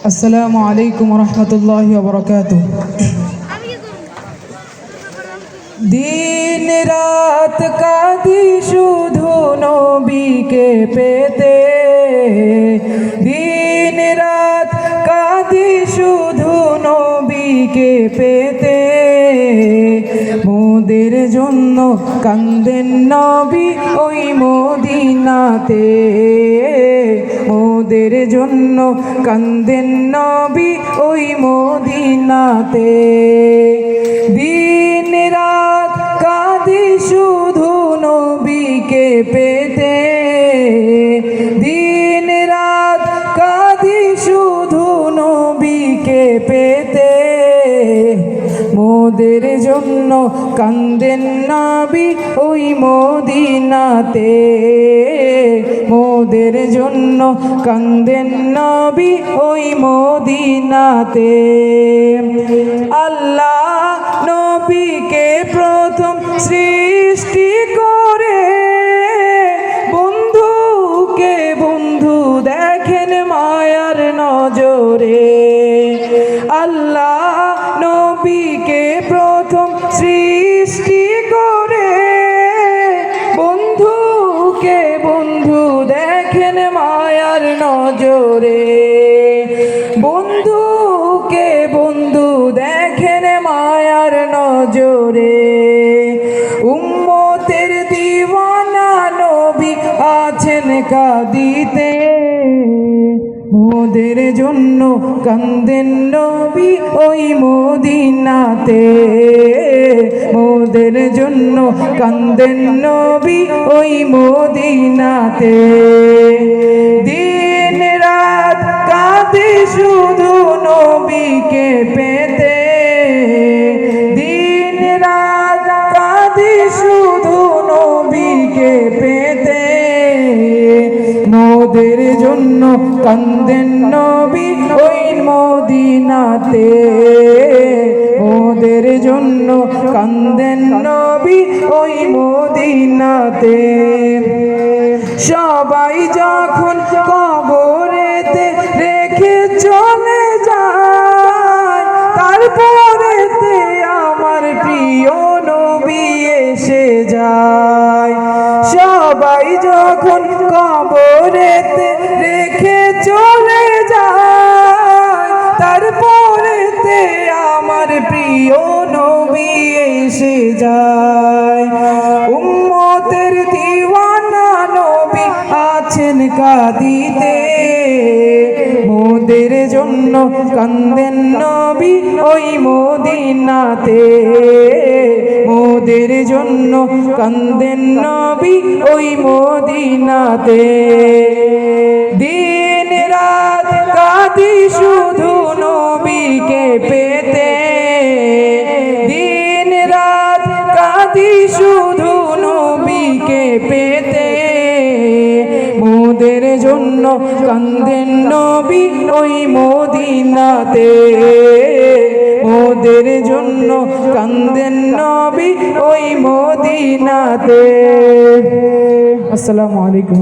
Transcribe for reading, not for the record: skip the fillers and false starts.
আসসালামু আলাইকুম ওয়া রাহমাতুল্লাহি ওয়া বারাকাতুহু। দিন রাত কাঁদি শুধু নবীকে পেতে, দিন রাত কাঁদি শুধু নবীকে পেতে। মোদের জন্য কান্দেন নবী ওই মদিনাতে, মোদের জন্য কান্দেন নবী ওই মদিনাতে। দিন রাত কাঁদি শুধু নবীকে পেতে, দিন রাত কাঁদি শুধু নবীকে পেতে। মোদের জন্য কান্দেন নবী ওই মদিনাতে, মোদের জন্য কান্দেন নবী ওই মদিনাতে। আল্লাহ নবীকে প্রথম সৃষ্টি করে বন্ধুকে বন্ধু দেখেন মায়ার নজরে। আল্লাহ নবীকে প্রথম সৃষ্টি করে বন্ধুকে বন্ধু দেখেন মায়ার নজরে, বন্ধুকে বন্ধু দেখেন মায়ার নজরে। উম্মতের দিওয়ানা নবী আছেন কাঁদিতে, মোদের জন্য কান্দেন নবী ওই মদিনাতে, মোদের জন্য কান্দেন নবী ওই মদিনাতে। দিন রাত কাঁদি শুধু নবীকে পেতে, দিন রাত কাঁদি শুধু নবীকে পেতে। মোদের জন্য কান্দেন নবী ওই মদিনাতে, মোদের জন্য কান্দেন নবী ওই মদিনাতে। সবাই যখন কবরেতে রেখে চলে যায়, তারপরেতে আমার প্রিয় নবী এসে যায়। সবাই যখন কবরেতে রেখে চলে যায়, তারপরেতে আমার প্রিয় নবী এসে যায়। উম্মতের দিওয়ানা নবী আছেন কাঁদিতে, মোদের জন্য কান্দেন নবী ওই মদিনাতে, মোদের জন্য কান্দেন নবী ওই মদিনাতে। দিন রাত কাঁদি শুধু নবীকে পেতে, দিন রাত কাঁদি শুধু নবীকে পেতে। মোদের জন্য কান্দেন নবী ওই মদিনাতে, মোদের জন্য কান্দেন নবী ওই মদিনাতে। আসসালামু আলাইকুম।